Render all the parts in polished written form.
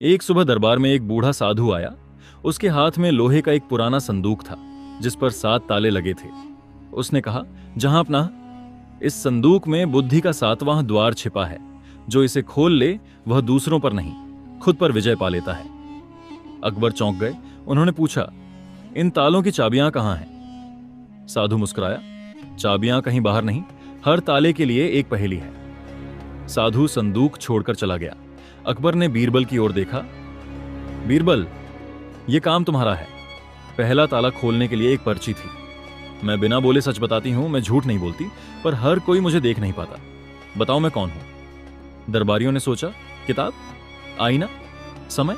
एक सुबह दरबार में एक बूढ़ा साधु आया। उसके हाथ में लोहे का एक पुराना संदूक था जिस पर 7 ताले लगे थे। उसने कहा, जहां अपना, इस संदूक में बुद्धि का 7वां द्वार छिपा है। जो इसे खोल ले वह दूसरों पर नहीं, खुद पर विजय पा लेता है। अकबर चौंक गए। उन्होंने पूछा, इन तालों की चाबियां कहां हैं? साधु मुस्कुराया, चाबियां कहीं बाहर नहीं, हर ताले के लिए एक पहेली है। साधु संदूक छोड़कर चला गया। अकबर ने बीरबल की ओर देखा। बीरबल, यह काम तुम्हारा है। पहला ताला खोलने के लिए एक पर्ची थी। मैं बिना बोले सच बताती हूं, मैं झूठ नहीं बोलती, पर हर कोई मुझे देख नहीं पाता। बताओ मैं कौन हूं? दरबारियों ने सोचा, किताब, आईना, समय?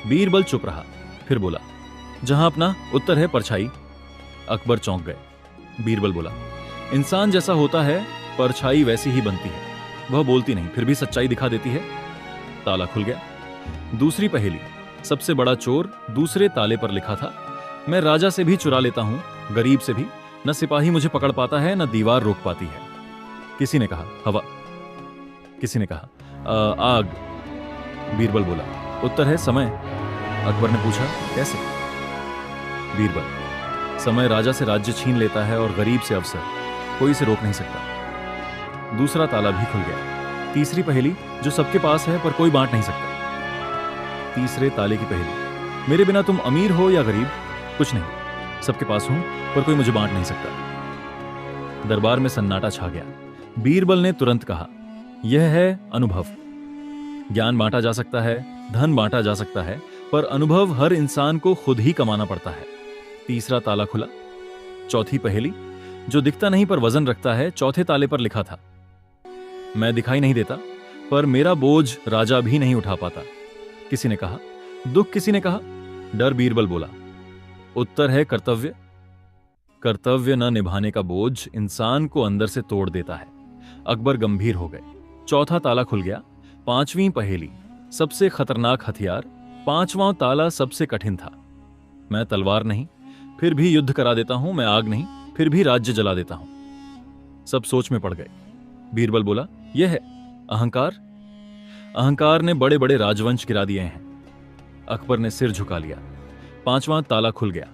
बीरबल चुप रहा, फिर बोला, जहां अपना, उत्तर है परछाई। अकबर चौंक गए। बीरबल बोला, इंसान जैसा होता है परछाई वैसी ही बनती है। वह बोलती नहीं, फिर भी सच्चाई दिखा देती है। ताला खुल गया। दूसरी पहेली, सबसे बड़ा चोर दूसरे ताले पर लिखा था। मैं राजा से भी चुरा लेता हूं, गरीब से भी। न सिपाही मुझे पकड़ पाता है, न दीवार रोक पाती है। किसी ने कहा, हवा। किसी ने कहा, आग। बीरबल बोला, उत्तर है समय। अकबर ने पूछा, कैसे? बीरबल, समय राजा से राज्य छीन लेता है और गरीब से अवसर। कोई इसे रोक नहीं सकता। दूसरा ताला भी खुल गया। तीसरी पहेली, जो सबके पास है पर कोई बांट नहीं सकता। तीसरे ताले की पहेली, मेरे बिना तुम अमीर हो या गरीब, कुछ नहीं, सबके पास हूं पर कोई मुझे बांट नहीं सकता। दरबार में सन्नाटा छा गया। बीरबल ने तुरंत कहा, यह है अनुभव। ज्ञान बांटा जा सकता है, धन बांटा जा सकता है, पर अनुभव हर इंसान को खुद ही कमाना पड़ता है। तीसरा ताला खुला। चौथी पहेली, जो दिखता नहीं पर वजन रखता है, चौथे ताले पर लिखा था। मैं दिखाई नहीं देता, पर मेरा बोझ राजा भी नहीं उठा पाता। किसी ने कहा, दुख। किसी ने कहा, डर। बीरबल बोला, उत्तर है कर्तव्य। कर्तव्य न निभाने का बोझ इंसान को अंदर से तोड़ देता है। अकबर गंभीर हो गए। चौथा ताला खुल गया। पांचवी पहेली, सबसे खतरनाक हथियार। पांचवां ताला सबसे कठिन था। मैं तलवार नहीं, फिर भी युद्ध करा देता हूं। मैं आग नहीं, फिर भी राज्य जला देता हूं। सब सोच में पड़ गए। बीरबल बोला, यह है अहंकार। अहंकार ने बड़े बड़े राजवंश गिरा दिए हैं। अकबर ने सिर झुका लिया। पांचवां ताला खुल गया।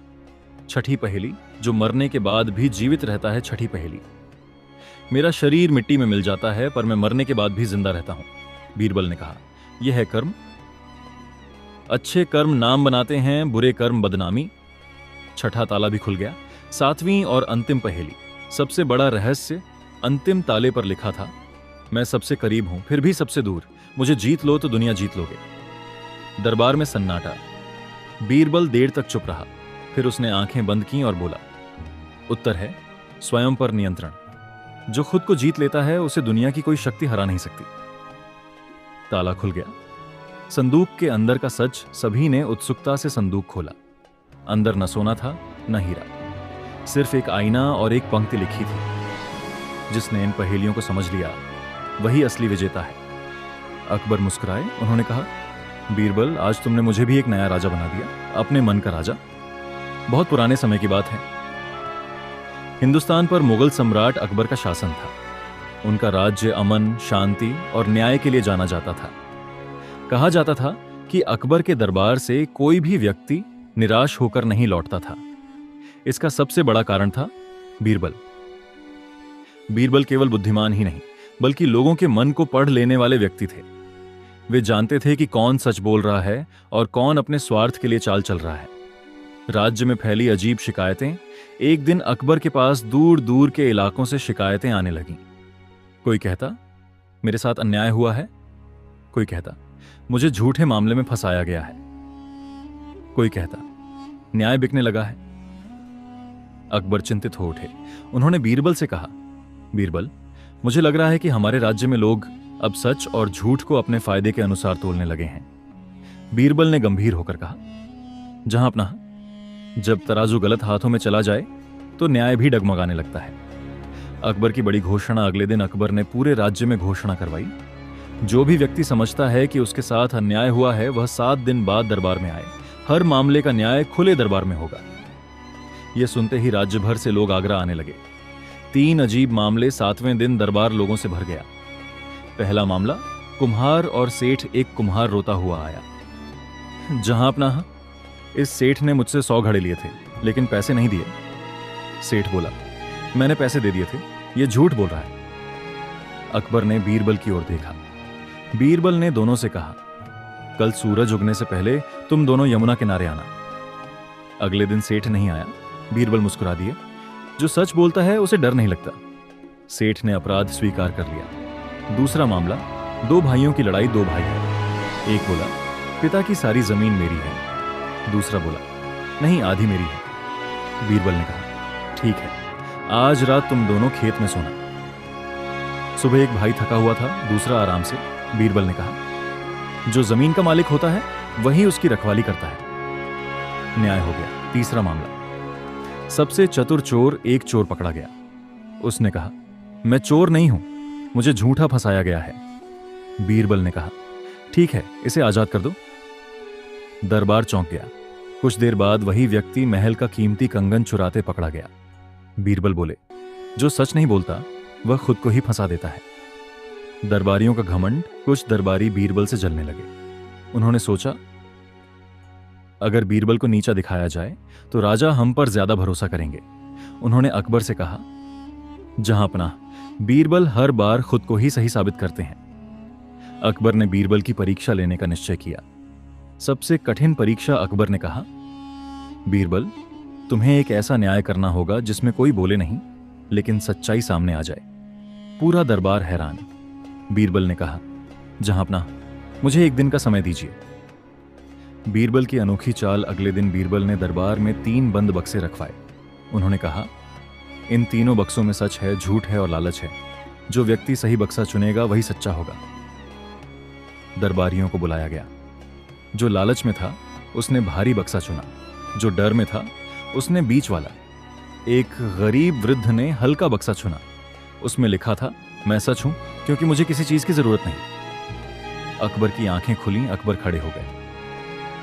छठी पहेली, जो मरने के बाद भी जीवित रहता है। छठी पहेली, मेरा शरीर मिट्टी में मिल जाता है पर मैं मरने के बाद भी जिंदा रहता हूं। बीरबल ने कहा, यह है कर्म। अच्छे कर्म नाम बनाते हैं, बुरे कर्म बदनामी। छठा ताला भी खुल गया। सातवीं और अंतिम पहेली, सबसे बड़ा रहस्य अंतिम ताले पर लिखा था। मैं सबसे करीब हूं, फिर भी सबसे दूर। मुझे जीत लो तो दुनिया जीत लोगे। दरबार में सन्नाटा। बीरबल देर तक चुप रहा, फिर उसने आंखें बंद की और बोला, उत्तर है स्वयं पर नियंत्रण। जो खुद को जीत लेता है उसे दुनिया की कोई शक्ति हरा नहीं सकती। ताला खुल गया। संदूक के अंदर का सच। सभी ने उत्सुकता से संदूक खोला। अंदर न सोना था न हीरा, सिर्फ एक आईना और एक पंक्ति लिखी थी। जिसने इन पहेलियों को समझ लिया वही असली विजेता है। अकबर मुस्कुराए। उन्होंने कहा, बीरबल, आज तुमने मुझे भी एक नया राजा बना दिया, अपने मन का राजा। बहुत पुराने समय की बात है। हिंदुस्तान पर मुगल सम्राट अकबर का शासन था। उनका राज्य अमन, शांति और न्याय के लिए जाना जाता था। कहा जाता था कि अकबर के दरबार से कोई भी व्यक्ति निराश होकर नहीं लौटता था। इसका सबसे बड़ा कारण था बीरबल। बीरबल केवल बुद्धिमान ही नहीं, बल्कि लोगों के मन को पढ़ लेने वाले व्यक्ति थे। वे जानते थे कि कौन सच बोल रहा है और कौन अपने स्वार्थ के लिए चाल चल रहा है। राज्य में फैली अजीब शिकायतें। एक दिन अकबर के पास दूर दूर के इलाकों से शिकायतें आने लगीं। कोई कहता, मेरे साथ अन्याय हुआ है। कोई कहता, मुझे झूठे मामले में फंसाया गया है। कोई कहता, न्याय बिकने लगा है। अकबर चिंतित हो उठे। उन्होंने बीरबल से कहा, बीरबल, मुझे लग रहा है कि हमारे राज्य में लोग अब सच और झूठ को अपने फायदे के अनुसार तोलने लगे हैं। बीरबल ने गंभीर होकर कहा, जहां अपना, जब तराजू गलत हाथों में चला जाए तो न्याय भी डगमगाने लगता है। अकबर की बड़ी घोषणा। अगले दिन अकबर ने पूरे राज्य में घोषणा करवाई, जो भी व्यक्ति समझता है कि उसके साथ अन्याय हुआ है वह 7 दिन बाद दरबार में आए। हर मामले का न्याय खुले दरबार में होगा। यह सुनते ही राज्य भर से लोग आगरा आने लगे। 3 अजीब मामले 7वें दिन दरबार लोगों से भर गया। पहला मामला, कुम्हार और सेठ एक कुम्हार रोता हुआ आया। जहां अपना, इस सेठ ने मुझसे 100 घड़े लिए थे लेकिन पैसे नहीं दिए। सेठ बोला, मैंने पैसे दे दिए थे, ये झूठ बोल रहा है। अकबर ने बीरबल की ओर देखा। बीरबल ने दोनों से कहा, कल सूरज उगने से पहले तुम दोनों यमुना किनारे आना। अगले दिन सेठ नहीं आया। बीरबल मुस्कुरा दिए। जो सच बोलता है उसे डर नहीं लगता। सेठ ने अपराध स्वीकार कर लिया। दूसरा मामला, 2 भाइयों की लड़ाई। 2 भाई है। एक बोला, पिता की सारी जमीन मेरी है। दूसरा बोला, नहीं, आधी मेरी है। बीरबल ने कहा, ठीक है, आज रात तुम दोनों खेत में सोना। सुबह एक भाई थका हुआ था, दूसरा आराम से। बीरबल ने कहा, जो जमीन का मालिक होता है वही उसकी रखवाली करता है। न्याय हो गया। तीसरा मामला, सबसे चतुर चोर एक चोर पकड़ा गया। उसने कहा, मैं चोर नहीं हूं, मुझे झूठा फंसाया गया है। बीरबल ने कहा, ठीक है, इसे आजाद कर दो। दरबार चौंक गया। कुछ देर बाद वही व्यक्ति महल का कीमती कंगन चुराते पकड़ा गया। बीरबल बोले, जो सच नहीं बोलता वह खुद को ही फंसा देता है। दरबारियों का घमंड। कुछ दरबारी बीरबल से जलने लगे। उन्होंने सोचा, अगर बीरबल को नीचा दिखाया जाए तो राजा हम पर ज्यादा भरोसा करेंगे। उन्होंने अकबर से कहा, जहां अपना, बीरबल हर बार खुद को ही सही साबित करते हैं। अकबर ने बीरबल की परीक्षा लेने का निश्चय किया। सबसे कठिन परीक्षा। अकबर ने कहा, बीरबल, तुम्हें एक ऐसा न्याय करना होगा जिसमें कोई बोले नहीं लेकिन सच्चाई सामने आ जाए। पूरा दरबार हैरान। बीरबल ने कहा, जहां अपना, मुझे एक दिन का समय दीजिए। बीरबल की अनोखी चाल। अगले दिन बीरबल ने दरबार में 3 बंद बक्से रखवाए। उन्होंने कहा, इन तीनों बक्सों में सच है, झूठ है और लालच है। जो व्यक्ति सही बक्सा चुनेगा वही सच्चा होगा। दरबारियों को बुलाया गया। जो लालच में था उसने भारी बक्सा चुना। जो डर में था उसने बीच वाला। एक गरीब वृद्ध ने हल्का बक्सा चुना। उसमें लिखा था, मैं सच हूं क्योंकि मुझे किसी चीज की जरूरत नहीं। अकबर की आंखें खुली। अकबर खड़े हो गए।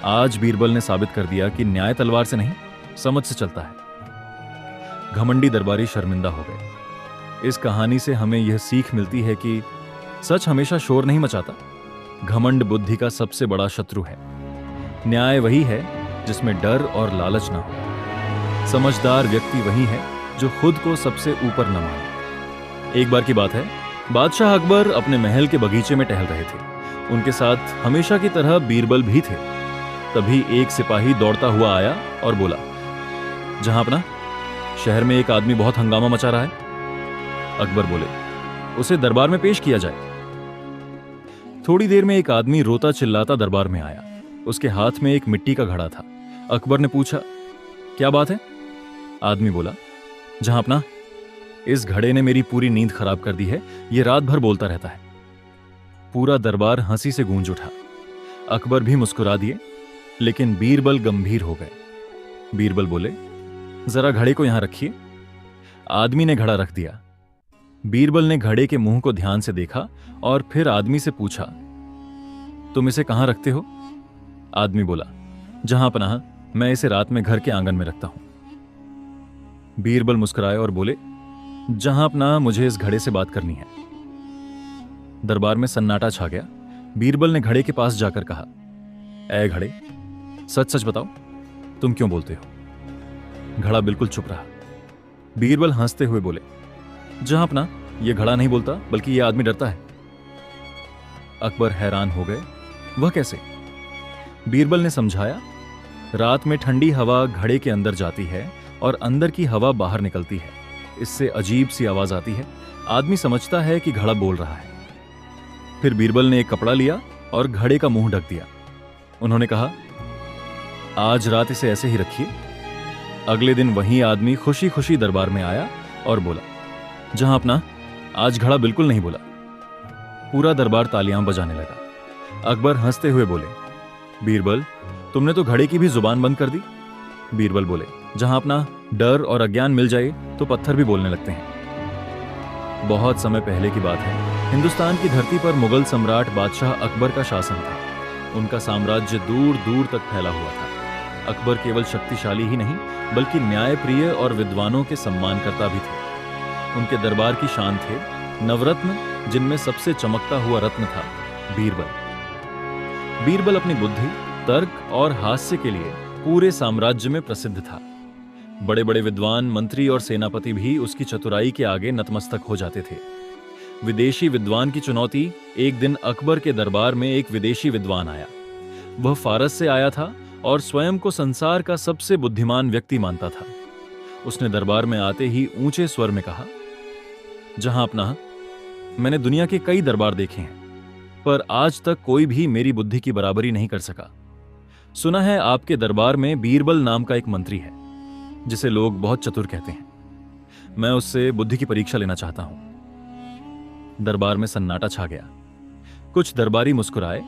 आज बीरबल ने साबित कर दिया कि न्याय तलवार से नहीं, समझ से चलता है। घमंडी दरबारी शर्मिंदा हो गए। इस कहानी से हमें यह सीख मिलती है कि सच हमेशा शोर नहीं मचाता। घमंड बुद्धि का सबसे बड़ा शत्रु है। न्याय वही है जिसमें डर और लालच ना हो। समझदार व्यक्ति वही है जो खुद को सबसे ऊपर न माने। एक बार की बात है, बादशाह अकबर अपने महल के बगीचे में टहल रहे थे। उनके साथ हमेशा की तरह बीरबल भी थे। तभी एक सिपाही दौड़ता हुआ आया और बोला, जहां अपना, शहर में एक आदमी बहुत हंगामा मचा रहा है। अकबर बोले, उसे दरबार में पेश किया जाए। थोड़ी देर में एक आदमी रोता चिल्लाता दरबार में आया। उसके हाथ में एक मिट्टी का घड़ा था। अकबर ने पूछा, क्या बात है? आदमी बोला, जहां अपना, इस घड़े ने मेरी पूरी नींद खराब कर दी है। यह रात भर बोलता रहता है। पूरा दरबार हंसी से गूंज उठा। अकबर भी मुस्कुरा दिए, लेकिन बीरबल गंभीर हो गए। बीरबल बोले, जरा घड़े को यहां रखिए। आदमी ने घड़ा रख दिया। बीरबल ने घड़े के मुंह को ध्यान से देखा और फिर आदमी से पूछा, तुम इसे कहां रखते हो? आदमी बोला, जहां पनाह, मैं इसे रात में घर के आंगन में रखता हूं। बीरबल मुस्कुराए और बोले, जहां अपना, मुझे इस घड़े से बात करनी है। दरबार में सन्नाटा छा गया। बीरबल ने घड़े के पास जाकर कहा, ऐ घड़े, सच सच बताओ, तुम क्यों बोलते हो? घड़ा बिल्कुल चुप रहा। बीरबल हंसते हुए बोले, जहां अपना, यह घड़ा नहीं बोलता बल्कि यह आदमी डरता है। अकबर हैरान हो गए, वह कैसे? बीरबल ने समझाया, रात में ठंडी हवा घड़े के अंदर जाती है और अंदर की हवा बाहर निकलती है। इससे अजीब सी आवाज आती है। आदमी समझता है कि घड़ा बोल रहा है। फिर बीरबल ने एक कपड़ा लिया और घड़े का मुंह ढक दिया। उन्होंने कहा, आज रात इसे ऐसे ही रखिए। अगले दिन वही आदमी खुशी खुशी दरबार में आया और बोला, जहां अपना, आज घड़ा बिल्कुल नहीं बोला। पूरा दरबार तालियां बजाने लगा। अकबर हंसते हुए बोले, बीरबल, तुमने तो घड़े की भी जुबान बंद कर दी। बीरबल बोले, जहां अपना, डर और अज्ञान मिल जाए तो पत्थर भी बोलने लगते हैं। बहुत समय पहले की बात है। हिंदुस्तान की धरती पर मुगल सम्राट बादशाह अकबर का शासन था। उनका साम्राज्य दूर दूर तक फैला हुआ था। अकबर केवल शक्तिशाली ही नहीं बल्कि न्यायप्रिय और विद्वानों के सम्मानकर्ता भी थे। उनके दरबार की शान थे नवरत्न, जिनमें सबसे चमकता हुआ रत्न था बीरबल। बीरबल अपनी बुद्धि, तर्क और हास्य के लिए पूरे साम्राज्य में प्रसिद्ध था। बड़े बड़े विद्वान, मंत्री और सेनापति भी उसकी चतुराई के आगे नतमस्तक हो जाते थे। विदेशी विद्वान की चुनौती। एक दिन अकबर के दरबार में एक विदेशी विद्वान आया। वह फारस से आया था और स्वयं को संसार का सबसे बुद्धिमान व्यक्ति मानता था। उसने दरबार में आते ही ऊंचे स्वर में कहा, जहां अपना, मैंने दुनिया के कई दरबार देखे हैं, पर आज तक कोई भी मेरी बुद्धि की बराबरी नहीं कर सका। सुना है आपके दरबार में बीरबल नाम का एक मंत्री है, जिसे लोग बहुत चतुर कहते हैं। मैं उससे बुद्धि की परीक्षा लेना चाहता हूं। दरबार में सन्नाटा छा गया। कुछ दरबारी मुस्कुराए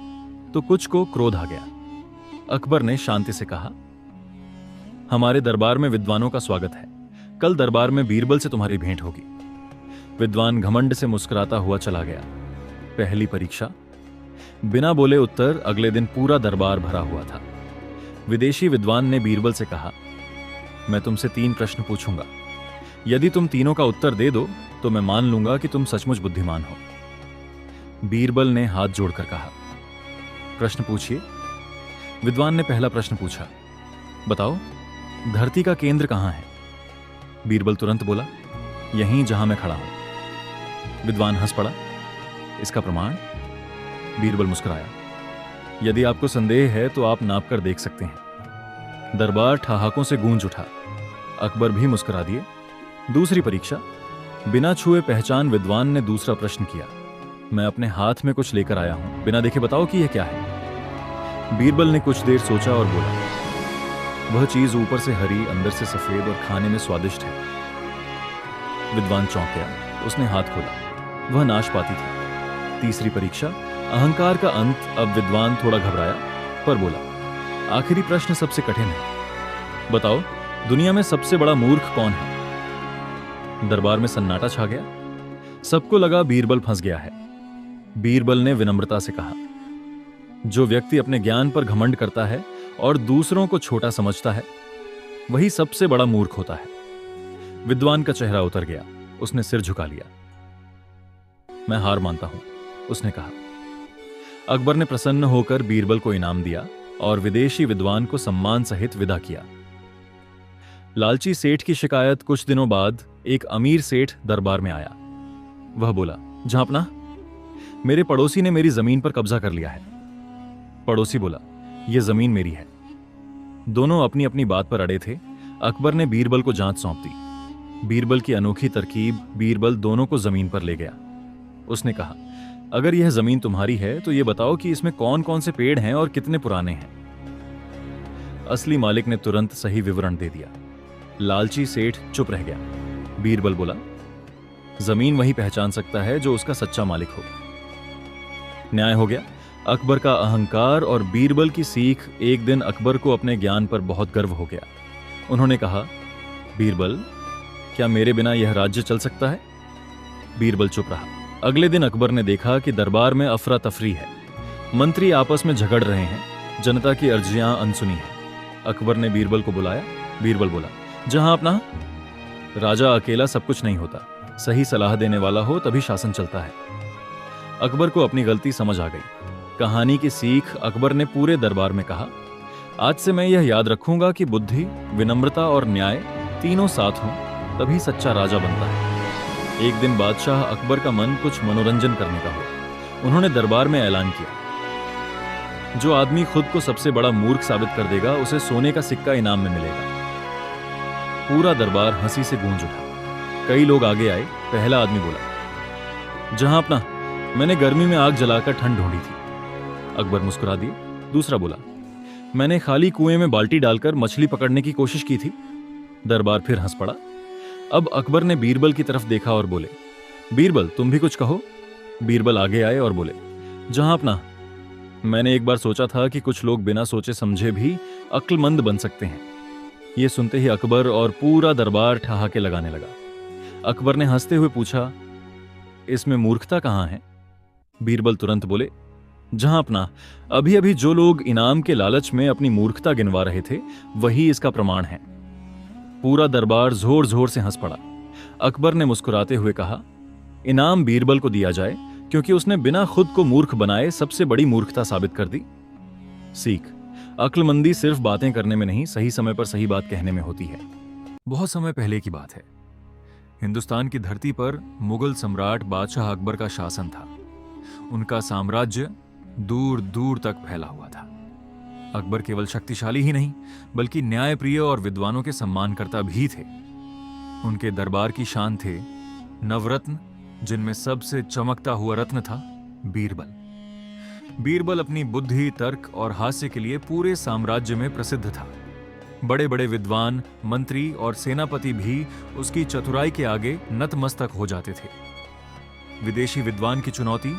तो कुछ को क्रोध आ गया। अकबर ने शांति से कहा, हमारे दरबार में विद्वानों का स्वागत है। कल दरबार में बीरबल से तुम्हारी भेंट होगी। विद्वान घमंड से मुस्कुराता हुआ चला गया। पहली परीक्षा। बिना बोले उत्तर। अगले दिन पूरा दरबार भरा हुआ था। विदेशी विद्वान ने बीरबल से कहा, मैं तुमसे 3 प्रश्न पूछूंगा। यदि तुम तीनों का उत्तर दे दो तो मैं मान लूंगा कि तुम सचमुच बुद्धिमान हो। बीरबल ने हाथ जोड़कर कहा, प्रश्न पूछिए। विद्वान ने पहला प्रश्न पूछा, बताओ धरती का केंद्र कहां है? बीरबल तुरंत बोला, यहीं जहां मैं खड़ा हूं। विद्वान हंस पड़ा, इसका प्रमाण? बीरबल मुस्कुराया, यदि आपको संदेह है तो आप नाप कर देख सकते हैं। दरबार ठहाकों से गूंज उठा। अकबर भी मुस्कुरा दिए। दूसरी परीक्षा। बिना छुए पहचान विद्वान ने दूसरा प्रश्न किया, मैं अपने हाथ में कुछ लेकर आया हूं, बिना देखे बताओ कि यह क्या है। बीरबल ने कुछ देर सोचा और बोला, वह चीज ऊपर से हरी, अंदर से सफेद और खाने में स्वादिष्ट है। विद्वान चौंक गया। उसने हाथ खोला। वह नाशपाती थी। तीसरी परीक्षा। अहंकार का अंत। अब विद्वान थोड़ा घबराया पर बोला, आखिरी प्रश्न सबसे कठिन है। बताओ दुनिया में सबसे बड़ा मूर्ख कौन है? दरबार में सन्नाटा छा गया। सबको लगा बीरबल फंस गया है। बीरबल ने विनम्रता से कहा, जो व्यक्ति अपने ज्ञान पर घमंड करता है और दूसरों को छोटा समझता है, वही सबसे बड़ा मूर्ख होता है। विद्वान का चेहरा उतर गया। उसने सिर झुका लिया। मैं हार मानता हूं, उसने कहा। अकबर ने प्रसन्न होकर बीरबल को इनाम दिया और विदेशी विद्वान को सम्मान सहित विदा किया। लालची सेठ की शिकायत। कुछ दिनों बाद एक अमीर सेठ दरबार में आया। वह बोला, जहांपना, मेरे पड़ोसी ने मेरी जमीन पर कब्जा कर लिया है। पड़ोसी बोला, यह जमीन मेरी है। दोनों अपनी अपनी बात पर अड़े थे। अकबर ने बीरबल को जांच सौंप दी। बीरबल की अनोखी तरकीब। बीरबल दोनों को जमीन पर ले गया। उसने कहा, अगर यह जमीन तुम्हारी है तो यह बताओ कि इसमें कौन कौन से पेड़ हैं और कितने पुराने हैं। असली मालिक ने तुरंत सही विवरण दे दिया। लालची सेठ चुप रह गया। बीरबल बोला, जमीन वही पहचान सकता है जो उसका सच्चा मालिक हो। न्याय हो गया। अकबर का अहंकार और बीरबल की सीख। एक दिन अकबर को अपने ज्ञान पर बहुत गर्व हो गया। उन्होंने कहा, बीरबल, क्या मेरे बिना यह राज्य चल सकता है? बीरबल चुप रहा। अगले दिन अकबर ने देखा कि दरबार में अफरा तफरी है। मंत्री आपस में झगड़ रहे हैं। जनता की अर्जियां अनसुनी हैं। अकबर ने बीरबल को बुलाया। बीरबल बोला, जहां अपना, राजा अकेला सब कुछ नहीं होता। सही सलाह देने वाला हो तभी शासन चलता है। अकबर को अपनी गलती समझ आ गई। कहानी की सीख। अकबर ने पूरे दरबार में कहा, आज से मैं यह याद रखूंगा कि बुद्धि, विनम्रता और न्याय तीनों साथ हों तभी सच्चा राजा बनता है। एक दिन बादशाह अकबर का मन कुछ मनोरंजन करने का हुआ। उन्होंने दरबार में ऐलान किया, जो आदमी खुद को सबसे बड़ा मूर्ख साबित कर देगा उसे सोने का सिक्का इनाम में मिलेगा। पूरा दरबार हंसी से गूंज उठा। कई लोग आगे आए। पहला आदमी बोला, जहां अपना, मैंने गर्मी में आग जलाकर ठंड ढूंढी थी। अकबर मुस्कुरा दिए। दूसरा बोला, मैंने खाली कुएं में बाल्टी डालकर मछली पकड़ने की कोशिश की थी। दरबार फिर हंस पड़ा। अब अकबर ने बीरबल की तरफ देखा और बोले, बीरबल तुम भी कुछ कहो। बीरबल आगे आए और बोले, जहां अपना, मैंने एक बार सोचा था कि कुछ लोग बिना सोचे समझे भी अक्लमंद बन सकते हैं। यह सुनते ही अकबर और पूरा दरबार ठहाके लगाने लगा। अकबर ने हंसते हुए पूछा, इसमें मूर्खता कहां है? बीरबल तुरंत बोले, जहां अपना, अभी अभी जो लोग इनाम के लालच में अपनी मूर्खता गिनवा रहे थे वही इसका प्रमाण है। पूरा दरबार जोर जोर से हंस पड़ा। अकबर ने मुस्कुराते हुए कहा, इनाम बीरबल को दिया जाए क्योंकि उसने बिना खुद को मूर्ख बनाए सबसे बड़ी मूर्खता साबित कर दी। सीख। अक्लमंदी सिर्फ बातें करने में नहीं, सही समय पर सही बात कहने में होती है। बहुत समय पहले की बात है। हिंदुस्तान की धरती पर मुगल सम्राट बादशाह अकबर का शासन था। उनका साम्राज्य दूर दूर तक फैला हुआ था। अकबर केवल शक्तिशाली ही नहीं, बल्कि न्यायप्रिय और विद्वानों के सम्मानकर्ता भी थे। उनके दरबार की शान थे नवरत्न, जिनमें सबसे चमकता हुआ रत्न था बीरबल। बीरबल अपनी बुद्धि, तर्क और हास्य के लिए पूरे साम्राज्य में प्रसिद्ध था। बड़े बड़े विद्वान, मंत्री और सेनापति भी उसकी चतुराई के आगे नतमस्तक हो जाते थे। विदेशी विद्वान की चुनौती।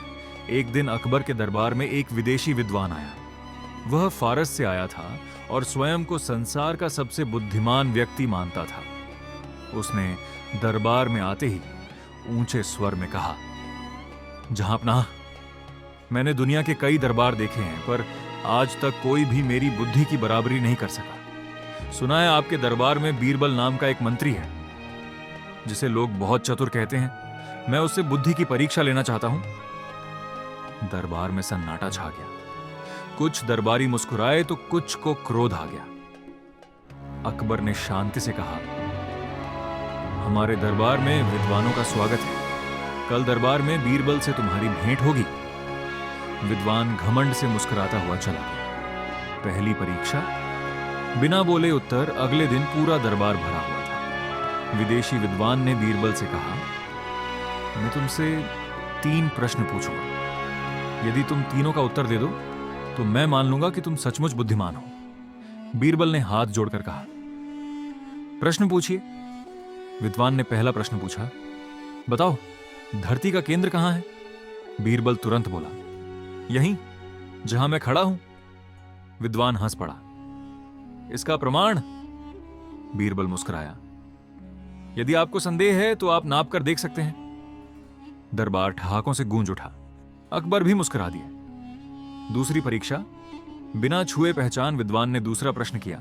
एक दिन अकबर के दरबार में एक विदेशी विद्वान आया। वह फारस से आया था और स्वयं को संसार का सबसे बुद्धिमान व्यक्ति मानता था। उसने दरबार में आते ही ऊंचे स्वर में कहा, जहांपनाह, मैंने दुनिया के कई दरबार देखे हैं, पर आज तक कोई भी मेरी बुद्धि की बराबरी नहीं कर सका। सुना है आपके दरबार में बीरबल नाम का एक मंत्री है, जिसे लोग बहुत चतुर कहते हैं। मैं उससे बुद्धि की परीक्षा लेना चाहता हूं। दरबार में सन्नाटा छा गया। कुछ दरबारी मुस्कुराए तो कुछ को क्रोध आ गया। अकबर ने शांति से कहा, हमारे दरबार में विद्वानों का स्वागत है। कल दरबार में बीरबल से तुम्हारी भेंट होगी। विद्वान घमंड से मुस्कुराता हुआ चला गया। पहली परीक्षा, बिना बोले उत्तर। अगले दिन पूरा दरबार भरा हुआ था। विदेशी विद्वान ने बीरबल से कहा, मैं तुमसे 3 प्रश्न पूछूंगा। यदि तुम तीनों का उत्तर दे दो तो मैं मान लूंगा कि तुम सचमुच बुद्धिमान हो। बीरबल ने हाथ जोड़कर कहा, प्रश्न पूछिए। विद्वान ने पहला प्रश्न पूछा, बताओ धरती का केंद्र कहां है? बीरबल तुरंत बोला, यहीं जहां मैं खड़ा हूं। विद्वान हंस पड़ा। इसका प्रमाण? बीरबल मुस्कुराया, यदि आपको संदेह है तो आप नाप कर देख सकते हैं। दरबार ठहाकों से गूंज उठा। अकबर भी मुस्कुरा दिया। दूसरी परीक्षा, बिना छुए पहचान विद्वान ने दूसरा प्रश्न किया,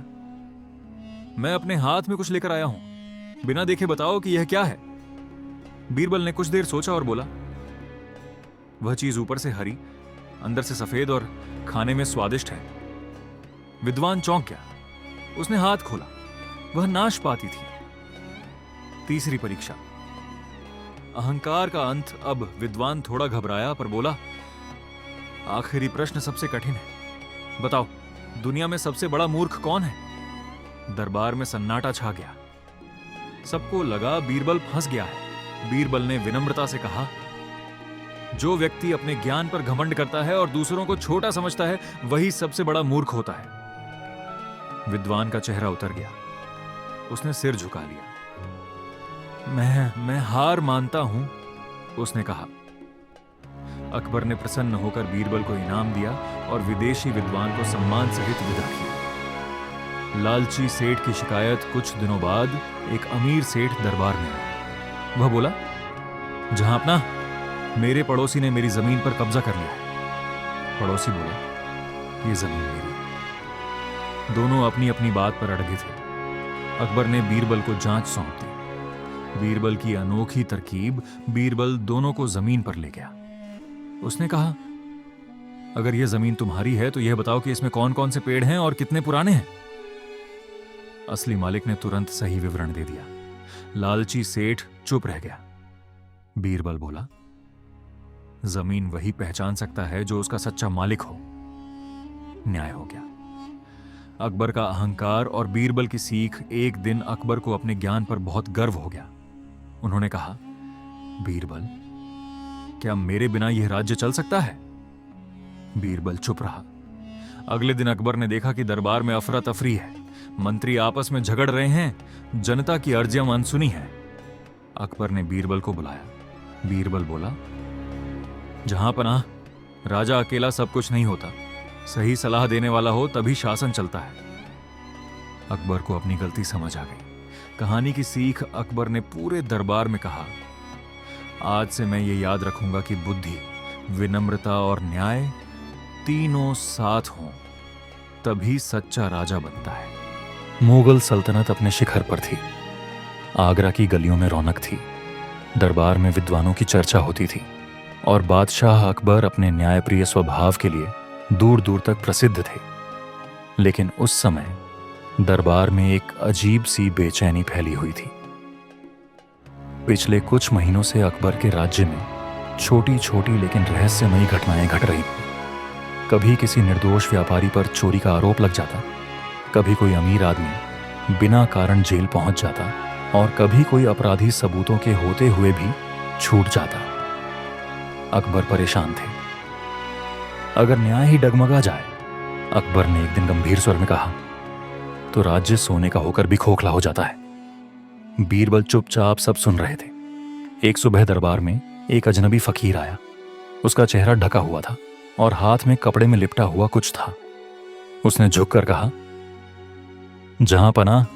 मैं अपने हाथ में कुछ लेकर आया हूं, बिना देखे बताओ कि यह क्या है। बीरबल ने कुछ देर सोचा और बोला, वह चीज ऊपर से हरी, अंदर से सफेद और खाने में स्वादिष्ट है। विद्वान चौंक गया। उसने हाथ खोला, वह नाशपाती थी। तीसरी परीक्षा, अहंकार का अंत। अब विद्वान थोड़ा घबराया पर बोला, आखिरी प्रश्न सबसे कठिन है। बताओ दुनिया में सबसे बड़ा मूर्ख कौन है? दरबार में सन्नाटा छा गया। सबको लगा बीरबल फंस गया है। बीरबल ने विनम्रता से कहा, जो व्यक्ति अपने ज्ञान पर घमंड करता है और दूसरों को छोटा समझता है, वही सबसे बड़ा मूर्ख होता है। विद्वान का चेहरा उतर गया। उसने सिर झुका लिया। मैं हार मानता हूं, उसने कहा। अकबर ने प्रसन्न होकर बीरबल को इनाम दिया और विदेशी विद्वान को सम्मान सहित विदा किया। लालची सेठ की शिकायत। कुछ दिनों बाद एक अमीर सेठ दरबार में आया। वह बोला, जहांपनाह, मेरे पड़ोसी ने मेरी जमीन पर कब्जा कर लिया है। पड़ोसी बोला, ये जमीन मेरी है। दोनों अपनी अपनी बात पर अड़गे थे। अकबर ने बीरबल को जांच सौंप दी। बीरबल की अनोखी तरकीब बीरबल दोनों को जमीन पर ले गया। उसने कहा, अगर यह जमीन तुम्हारी है तो यह बताओ कि इसमें कौन कौन से पेड़ हैं और कितने पुराने हैं। असली मालिक ने तुरंत सही विवरण दे दिया। लालची सेठ चुप रह गया। बीरबल बोला, जमीन वही पहचान सकता है जो उसका सच्चा मालिक हो। न्याय हो गया। अकबर का अहंकार और बीरबल की सीख। एक दिन अकबर को अपने ज्ञान पर बहुत गर्व हो गया। उन्होंने कहा, बीरबल, क्या मेरे बिना यह राज्य चल सकता है? बीरबल चुप रहा। अगले दिन अकबर ने देखा कि दरबार में अफरा तफरी है। मंत्री आपस में झगड़ रहे हैं। जनता की अर्जियां अनसुनी है। अकबर ने बीरबल को बुलाया। बीरबल बोला, जहांपनाह, राजा अकेला सब कुछ नहीं होता। सही सलाह देने वाला हो तभी शासन चलता है। अकबर को अपनी गलती समझ आ गई। कहानी की सीख अकबर ने पूरे दरबार में कहा, आज से मैं ये याद रखूंगा कि बुद्धि, विनम्रता और न्याय तीनों साथ हों तभी सच्चा राजा बनता है। मुगल सल्तनत अपने शिखर पर थी। आगरा की गलियों में रौनक थी। दरबार में विद्वानों की चर्चा होती थी और बादशाह अकबर अपने न्यायप्रिय स्वभाव के लिए दूर दूर तक प्रसिद्ध थे। लेकिन उस समय दरबार में एक अजीब सी बेचैनी फैली हुई थी। पिछले कुछ महीनों से अकबर के राज्य में छोटी छोटी लेकिन रहस्यमयी घटनाएं घट रही थी। कभी किसी निर्दोष व्यापारी पर चोरी का आरोप लग जाता, कभी कोई अमीर आदमी बिना कारण जेल पहुंच जाता, और कभी कोई अपराधी सबूतों के होते हुए भी छूट जाता। अकबर परेशान थे। अगर न्याय ही डगमगा जाए, अकबर ने एक दिन गंभीर स्वर में कहा, तो राज्य सोने का होकर भी खोखला हो जाता है। बीरबल चुपचाप सब सुन रहे थे। एक सुबह दरबार में एक अजनबी फकीर आया। उसका चेहरा ढका हुआ था और हाथ में कपड़े में लिपटा हुआ कुछ था। उसने झुककर कहा, जहां पना,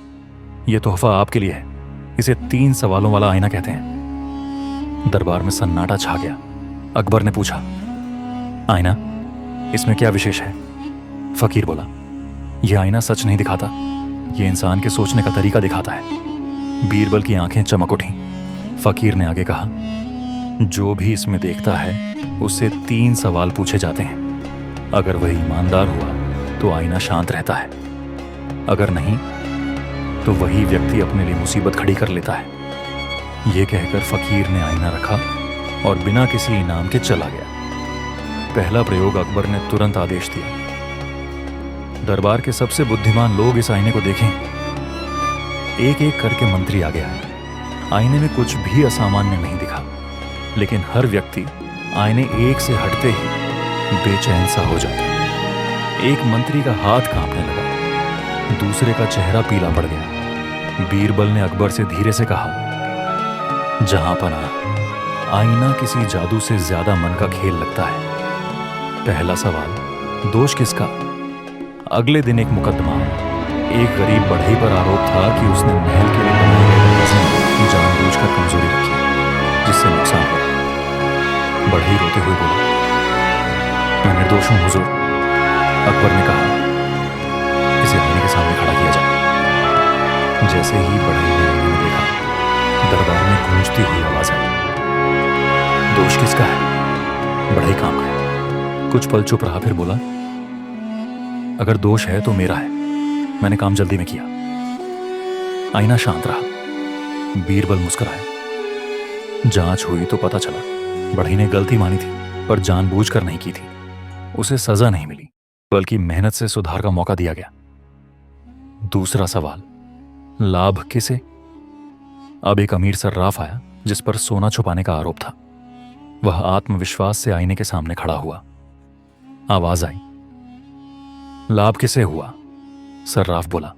यह तोहफा आपके लिए है। इसे 3 सवालों वाला आईना कहते हैं। दरबार में सन्नाटा छा गया। अकबर ने पूछा, आईना, इसमें क्या विशेष है? फकीर बोला, यह आईना सच नहीं दिखाता, यह इंसान के सोचने का तरीका दिखाता है। बीरबल की आंखें चमक उठी। फकीर ने आगे कहा, जो भी इसमें देखता है उससे 3 सवाल पूछे जाते हैं। अगर वह ईमानदार हुआ तो आईना शांत रहता है, अगर नहीं तो वही व्यक्ति अपने लिए मुसीबत खड़ी कर लेता है। यह कहकर फकीर ने आईना रखा और बिना किसी इनाम के चला गया। पहला प्रयोग अकबर ने तुरंत आदेश दिया, दरबार के सबसे बुद्धिमान लोग इस आईने को देखें। एक एक करके मंत्री आ गया। आईने में कुछ भी असामान्य नहीं दिखा, लेकिन हर व्यक्ति आईने एक से हटते ही बेचैन सा हो जाता। एक मंत्री का हाथ कांपने लगा, दूसरे का चेहरा पीला पड़ गया। बीरबल ने अकबर से धीरे से कहा, जहां पना, आईना किसी जादू से ज्यादा मन का खेल लगता है। पहला सवाल, दोष किसका? अगले दिन एक मुकदमा आया। एक गरीब बढ़ई पर आरोप था कि उसने महल के लिए बनाए गए दरवाजे में जानबूझकर कमजोरी रखी, जिससे नुकसान हुआ। बढ़ई रोते हुए बोला, मैं निर्दोष हूं हुजूर। अकबर ने कहा, इसे आईने के सामने खड़ा किया जाए। जैसे ही बढ़ई ने आईने में देखा, दरबार में गूंजती हुई आवाज आई, दोष किसका है? बढ़ई कांप गया। कुछ पल चुप रहा, फिर बोला, अगर दोष है तो मेरा है, मैंने काम जल्दी में किया। आईना शांत रहा। बीरबल मुस्कुराया। जांच हुई तो पता चला बढ़ई ने गलती मानी थी, पर जानबूझकर नहीं की थी। उसे सजा नहीं मिली, बल्कि मेहनत से सुधार का मौका दिया गया। दूसरा सवाल, लाभ किसे? अब एक अमीर सर्राफ आया जिस पर सोना छुपाने का आरोप था। वह आत्मविश्वास से आईने के सामने खड़ा हुआ। आवाज आई, लाभ किसे हुआ? सर्राफ बोला,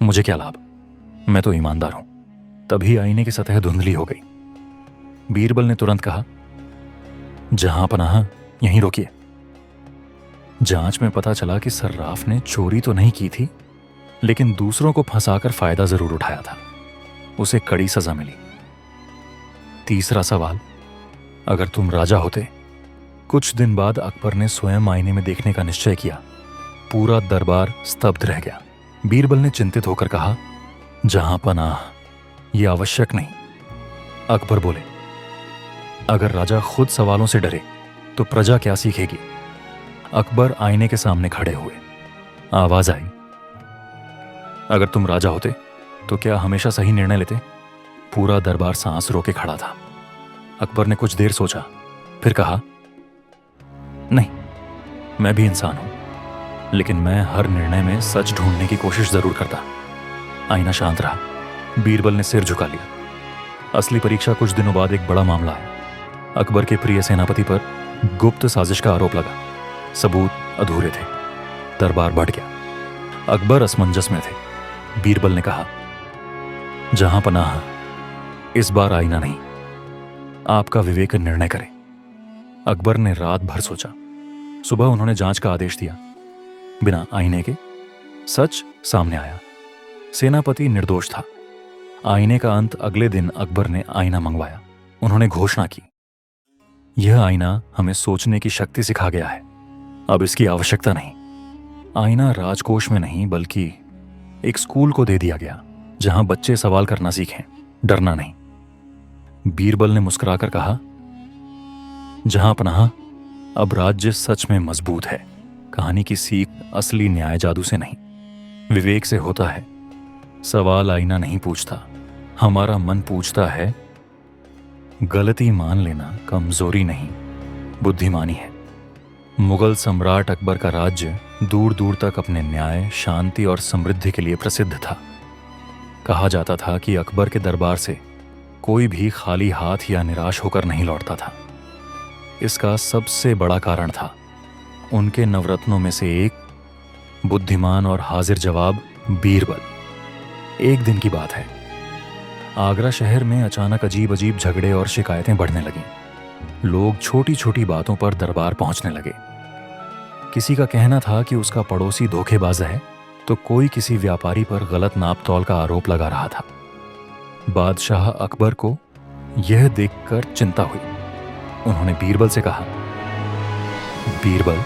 मुझे क्या लाभ, मैं तो ईमानदार हूं। तभी आईने की सतह धुंधली हो गई। बीरबल ने तुरंत कहा, जहां पनाह, यहीं रोकिए। जांच में पता चला कि सर्राफ ने चोरी तो नहीं की थी, लेकिन दूसरों को फंसाकर फायदा जरूर उठाया था। उसे कड़ी सजा मिली। तीसरा सवाल, अगर तुम राजा होते। कुछ दिन बाद अकबर ने स्वयं आईने में देखने का निश्चय किया। पूरा दरबार स्तब्ध रह गया। बीरबल ने चिंतित होकर कहा, जहां पनाह, यह आवश्यक नहीं। अकबर बोले, अगर राजा खुद सवालों से डरे तो प्रजा क्या सीखेगी? अकबर आईने के सामने खड़े हुए। आवाज आई, अगर तुम राजा होते तो क्या हमेशा सही निर्णय लेते? पूरा दरबार सांस रोके खड़ा था। अकबर ने कुछ देर सोचा, फिर कहा, नहीं, मैं भी इंसान हूं, लेकिन मैं हर निर्णय में सच ढूंढने की कोशिश जरूर करता। आईना शांत रहा। बीरबल ने सिर झुका लिया। असली परीक्षा कुछ दिनों बाद एक बड़ा मामला आया। अकबर के प्रिय सेनापति पर गुप्त साजिश का आरोप लगा। सबूत अधूरे थे। दरबार बढ़ गया। अकबर असमंजस में थे। बीरबल ने कहा, जहां पनाह, इस बार आईना नहीं, आपका विवेक निर्णय करे। अकबर ने रात भर सोचा। सुबह उन्होंने जांच का आदेश दिया। बिना आईने के सच सामने आया। सेनापति निर्दोष था। आईने का अंत अगले दिन अकबर ने आईना मंगवाया। उन्होंने घोषणा की, यह आईना हमें सोचने की शक्ति सिखा गया है, अब इसकी आवश्यकता नहीं। आईना राजकोष में नहीं, बल्कि एक स्कूल को दे दिया गया, जहां बच्चे सवाल करना सीखें, डरना नहीं। बीरबल ने मुस्कुराकर कहा, जहां पनाह, अब राज्य सच में मजबूत है। कहानी की सीख असली न्याय जादू से नहीं, विवेक से होता है। सवाल आईना नहीं पूछता, हमारा मन पूछता है। गलती मान लेना कमजोरी नहीं, बुद्धिमानी है। मुगल सम्राट अकबर का राज्य दूर दूर तक अपने न्याय, शांति और समृद्धि के लिए प्रसिद्ध था। कहा जाता था कि अकबर के दरबार से कोई भी खाली हाथ या निराश होकर नहीं लौटता था। इसका सबसे बड़ा कारण था उनके नवरत्नों में से एक, बुद्धिमान और हाजिर जवाब बीरबल। एक दिन की बात है, आगरा शहर में अचानक अजीब अजीब झगड़े और शिकायतें बढ़ने लगीं। लोग छोटी छोटी बातों पर दरबार पहुंचने लगे। किसी का कहना था कि उसका पड़ोसी धोखेबाज है, तो कोई किसी व्यापारी पर गलत नाप तौल का आरोप लगा रहा था। बादशाह अकबर को यह देखकर चिंता हुई। उन्होंने बीरबल से कहा, बीरबल,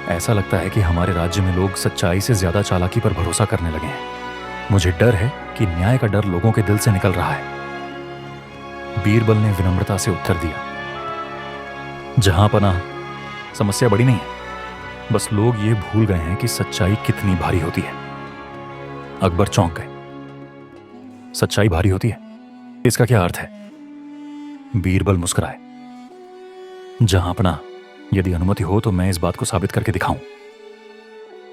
ऐसा लगता है कि हमारे राज्य में लोग सच्चाई से ज्यादा चालाकी पर भरोसा करने लगे हैं। मुझे डर है कि न्याय का डर लोगों के दिल से निकल रहा है। बीरबल ने विनम्रता से उत्तर दिया, जहांपनाह, समस्या बड़ी नहीं है, बस लोग ये भूल गए हैं कि सच्चाई कितनी भारी होती है। अकबर चौंक गए। सच्चाई भारी होती है, इसका क्या अर्थ है? बीरबल मुस्कुराए। जहांपनाह, यदि अनुमति हो तो मैं इस बात को साबित करके दिखाऊं।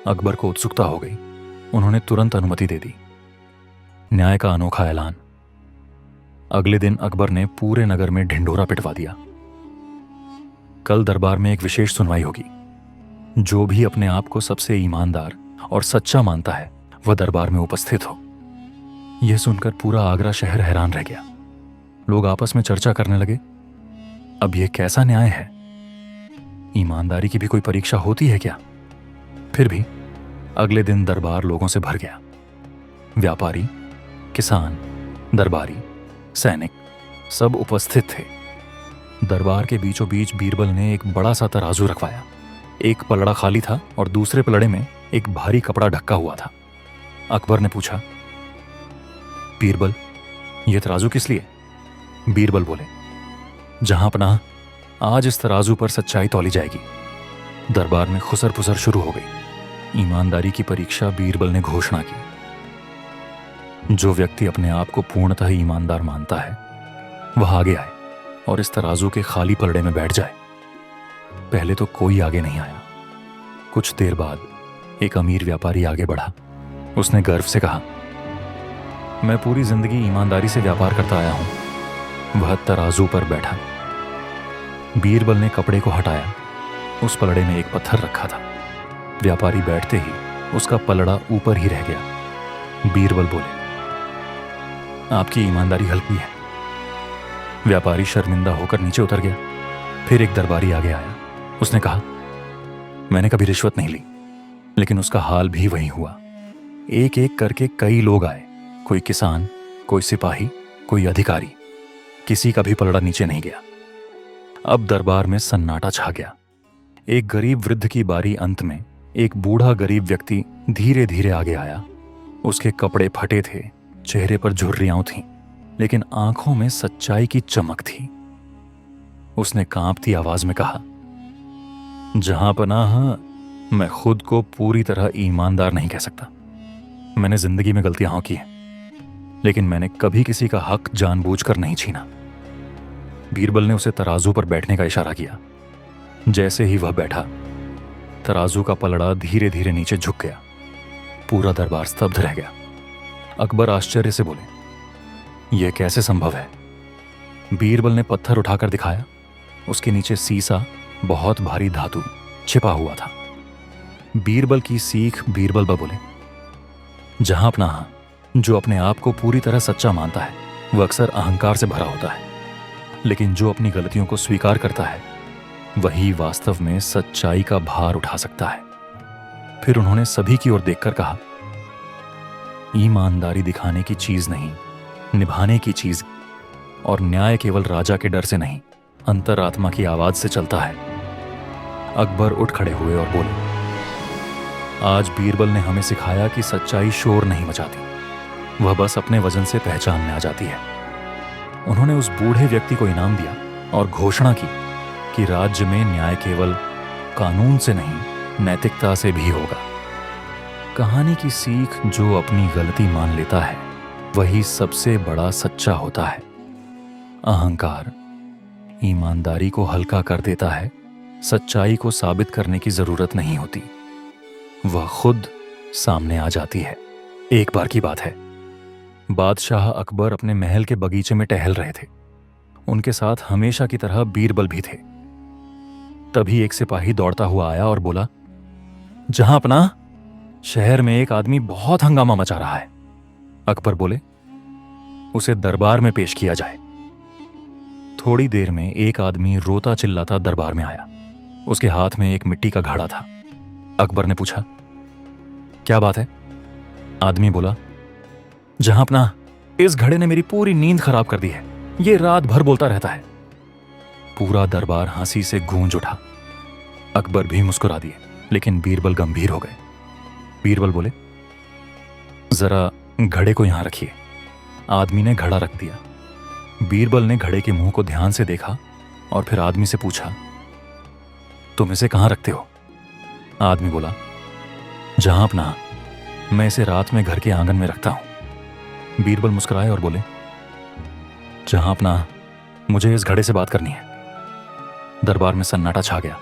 अकबर को उत्सुकता हो गई। उन्होंने तुरंत अनुमति दे दी। न्याय का अनोखा ऐलान। अगले दिन अकबर ने पूरे नगर में ढिंढोरा पिटवा दिया। कल दरबार में एक विशेष सुनवाई होगी। जो भी अपने आप को सबसे ईमानदार और सच्चा मानता है वह दरबार में उपस्थित हो। यह सुनकर पूरा आगरा शहर हैरान रह गया। लोग आपस में चर्चा करने लगे, अब यह कैसा न्याय है? ईमानदारी की भी कोई परीक्षा होती है क्या? फिर भी अगले दिन दरबार लोगों से भर गया। व्यापारी, किसान, दरबारी, सैनिक सब उपस्थित थे। दरबार के बीचों बीच बीरबल ने एक बड़ा सा तराजू रखवाया। एक पलड़ा खाली था और दूसरे पलड़े में एक भारी कपड़ा ढका हुआ था। अकबर ने पूछा, बीरबल, यह तराजू किस लिए? बीरबल बोले, जहांपनाह, आज इस तराजू पर सच्चाई तौली जाएगी। दरबार में खुसर फुसर शुरू हो गई। ईमानदारी की परीक्षा बीरबल ने घोषणा की। जो व्यक्ति अपने आप को पूर्णतः ईमानदार मानता है वह आगे आए और इस तराजू के खाली पलड़े में बैठ जाए। पहले तो कोई आगे नहीं आया। कुछ देर बाद एक अमीर व्यापारी आगे बढ़ा। उसने गर्व से कहा, मैं पूरी जिंदगी ईमानदारी से व्यापार करता आया हूं। वह तराजू पर बैठा। बीरबल ने कपड़े को हटाया। उस पलड़े में एक पत्थर रखा था। व्यापारी बैठते ही उसका पलड़ा ऊपर ही रह गया। बीरबल बोले, आपकी ईमानदारी हल्की है। व्यापारी शर्मिंदा होकर नीचे उतर गया। फिर एक दरबारी आगे आया। उसने कहा, मैंने कभी रिश्वत नहीं ली। लेकिन उसका हाल भी वही हुआ। एक एक करके कई लोग आए। कोई किसान, कोई सिपाही, कोई अधिकारी। किसी का भी पलड़ा नीचे नहीं गया। अब दरबार में सन्नाटा छा गया। एक गरीब वृद्ध की बारी अंत में एक बूढ़ा गरीब व्यक्ति धीरे धीरे आगे आया। उसके कपड़े फटे थे, चेहरे पर झुर्रियां थीं, लेकिन आंखों में सच्चाई की चमक थी। उसने कांपती आवाज में कहा, जहांपनाह, मैं खुद को पूरी तरह ईमानदार नहीं कह सकता। मैंने जिंदगी में गलतियां की हैं, लेकिन मैंने कभी किसी का हक जानबूझकर नहीं छीना। बीरबल ने उसे तराजू पर बैठने का इशारा किया। जैसे ही वह बैठा, तराजू का पलड़ा धीरे धीरे नीचे झुक गया। पूरा दरबार स्तब्ध रह गया। अकबर आश्चर्य से बोले, यह कैसे संभव है? बीरबल ने पत्थर उठाकर दिखाया। उसके नीचे सीसा, बहुत भारी धातु छिपा हुआ था। बीरबल की सीख बीरबल बोले, जहांपनाह, जो अपने आप को पूरी तरह सच्चा मानता है वह अक्सर अहंकार से भरा होता है, लेकिन जो अपनी गलतियों को स्वीकार करता है वही वास्तव में सच्चाई का भार उठा सकता है। फिर उन्होंने सभी की ओर देखकर कहा, ईमानदारी दिखाने की चीज नहीं, निभाने की चीज। और न्याय केवल राजा के डर से नहीं, अंतरात्मा की आवाज से चलता है। अकबर उठ खड़े हुए और बोले, आज बीरबल ने हमें सिखाया कि सच्चाई शोर नहीं मचाती, वह बस अपने वजन से पहचान में आ जाती है। उन्होंने उस बूढ़े व्यक्ति को इनाम दिया और घोषणा की कि राज्य में न्याय केवल कानून से नहीं नैतिकता से भी होगा। कहानी की सीख, जो अपनी गलती मान लेता है वही सबसे बड़ा सच्चा होता है। अहंकार ईमानदारी को हल्का कर देता है। सच्चाई को साबित करने की जरूरत नहीं होती, वह खुद सामने आ जाती है। एक बार की बात है, बादशाह अकबर अपने महल के बगीचे में टहल रहे थे। उनके साथ हमेशा की तरह बीरबल भी थे। तभी एक सिपाही दौड़ता हुआ आया और बोला, जहां अपना, शहर में एक आदमी बहुत हंगामा मचा रहा है। अकबर बोले, उसे दरबार में पेश किया जाए। थोड़ी देर में एक आदमी रोता चिल्लाता दरबार में आया। उसके हाथ में एक मिट्टी का घड़ा था। अकबर ने पूछा, क्या बात है? आदमी बोला, जहां अपना, इस घड़े ने मेरी पूरी नींद खराब कर दी है। ये रात भर बोलता रहता है। पूरा दरबार हंसी से गूंज उठा। अकबर भी मुस्कुरा दिए, लेकिन बीरबल गंभीर हो गए। बीरबल बोले, जरा घड़े को यहां रखिए। आदमी ने घड़ा रख दिया। बीरबल ने घड़े के मुंह को ध्यान से देखा और फिर आदमी से पूछा, तुम इसे कहां रखते हो? आदमी बोला, जहां अपना, मैं इसे रात में घर के आंगन में रखता हूं। बीरबल मुस्कुराए और बोले, जहां अपना, मुझे इस घड़े से बात करनी है। दरबार में सन्नाटा छा गया।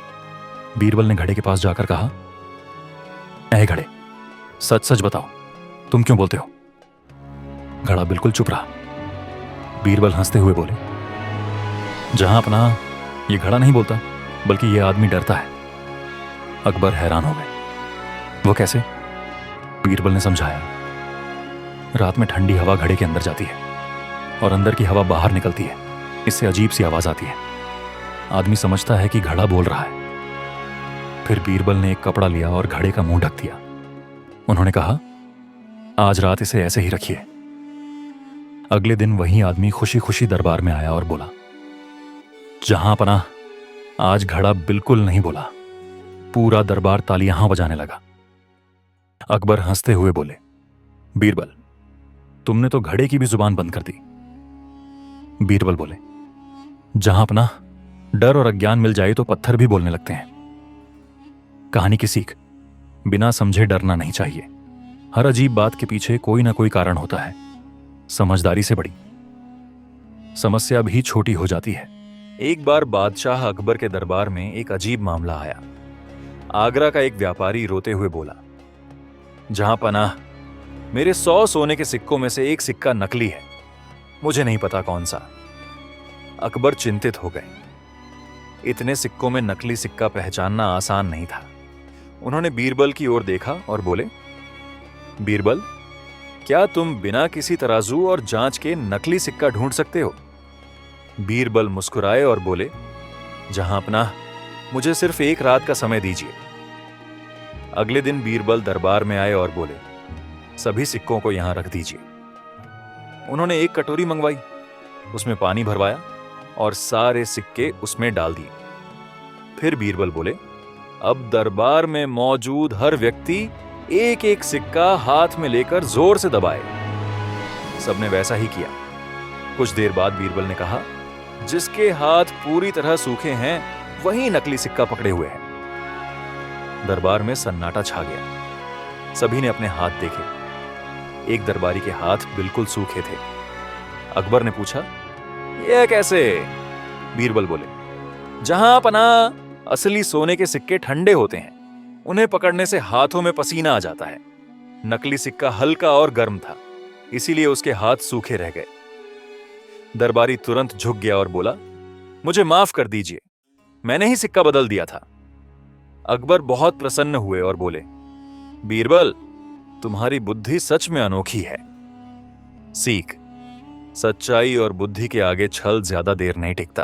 बीरबल ने घड़े के पास जाकर कहा, ऐ घड़े, सच सच बताओ, तुम क्यों बोलते हो? घड़ा बिल्कुल चुप रहा। बीरबल हंसते हुए बोले, जहां अपना, ये घड़ा नहीं बोलता, बल्कि यह आदमी डरता है। अकबर हैरान हो गए। वो कैसे? बीरबल ने समझाया, रात में ठंडी हवा घड़े के अंदर जाती है और अंदर की हवा बाहर निकलती है। इससे अजीब सी आवाज आती है। आदमी समझता है कि घड़ा बोल रहा है। फिर बीरबल ने एक कपड़ा लिया और घड़े का मुंह ढक दिया। उन्होंने कहा, आज रात इसे ऐसे ही रखिए। अगले दिन वही आदमी खुशी खुशी दरबार में आया और बोला, जहां पनाह, आज घड़ा बिल्कुल नहीं बोला। पूरा दरबार तालियां बजाने लगा। अकबर हंसते हुए बोले, बीरबल, तुमने तो घड़े की भी जुबान बंद कर दी। बीरबल बोले, जहां अपना, डर और अज्ञान मिल जाए तो पत्थर भी बोलने लगते हैं। कहानी की सीख, बिना समझे डरना नहीं चाहिए। हर अजीब बात के पीछे कोई ना कोई कारण होता है। समझदारी से बड़ी समस्या भी छोटी हो जाती है। एक बार बादशाह अकबर के दरबार में एक अजीब मामला आया। आगरा का एक व्यापारी रोते हुए बोला, जहां पनाह, मेरे 100 सोने के सिक्कों में से एक सिक्का नकली है। मुझे नहीं पता कौन सा। अकबर चिंतित हो गए। इतने सिक्कों में नकली सिक्का पहचानना आसान नहीं था। उन्होंने बीरबल की ओर देखा और बोले, बीरबल, क्या तुम बिना किसी तराजू और जांच के नकली सिक्का ढूंढ सकते हो? बीरबल मुस्कुराए और बोले, जहां अपना, मुझे सिर्फ एक रात का समय दीजिए। अगले दिन बीरबल दरबार में आए और बोले, सभी सिक्कों को यहां रख दीजिए। उन्होंने एक कटोरी मंगवाई, उसमें पानी भरवाया और सारे सिक्के उसमें डाल दिए। फिर बीरबल बोले, अब दरबार में मौजूद हर व्यक्ति एक एक सिक्का हाथ में लेकर जोर से दबाए। सबने वैसा ही किया। कुछ देर बाद बीरबल ने कहा, जिसके हाथ पूरी तरह सूखे हैं वही नकली सिक्का पकड़े हुए हैं। दरबार में सन्नाटा छा गया। सभी ने अपने हाथ देखे। एक दरबारी के हाथ बिल्कुल सूखे थे। अकबर ने पूछा, यह कैसे? बीरबल बोले, जहां पनाह, असली सोने के सिक्के ठंडे होते हैं। उन्हें पकड़ने से हाथों में पसीना आ जाता है। नकली सिक्का हल्का और गर्म था, इसीलिए उसके हाथ सूखे रह गए। दरबारी तुरंत झुक गया और बोला, मुझे माफ कर दीजिए, मैंने ही सिक्का बदल दिया था। अकबर बहुत प्रसन्न हुए और बोले, बीरबल, तुम्हारी बुद्धि सच में अनोखी है। सीख, सच्चाई और बुद्धि के आगे छल ज्यादा देर नहीं टिकता।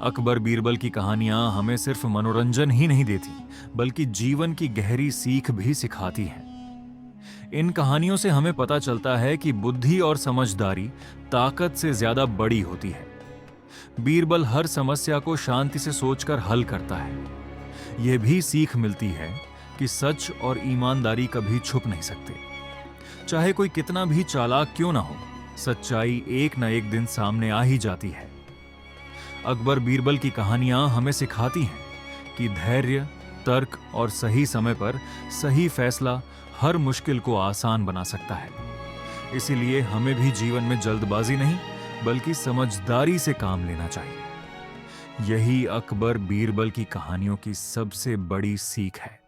अकबर बीरबल की कहानियां हमें सिर्फ मनोरंजन ही नहीं देती, बल्कि जीवन की गहरी सीख भी सिखाती हैं। इन कहानियों से हमें पता चलता है कि बुद्धि और समझदारी ताकत से ज्यादा बड़ी होती है। बीरबल हर समस्या को शांति से सोचकर हल करता है। यह भी सीख मिलती है कि सच और ईमानदारी कभी छुप नहीं सकते। चाहे कोई कितना भी चालाक क्यों ना हो, सच्चाई एक न एक दिन सामने आ ही जाती है। अकबर बीरबल की कहानियां हमें सिखाती हैं कि धैर्य, तर्क और सही समय पर सही फैसला हर मुश्किल को आसान बना सकता है। इसीलिए हमें भी जीवन में जल्दबाजी नहीं बल्कि समझदारी से काम लेना चाहिए। यही अकबर बीरबल की कहानियों की सबसे बड़ी सीख है।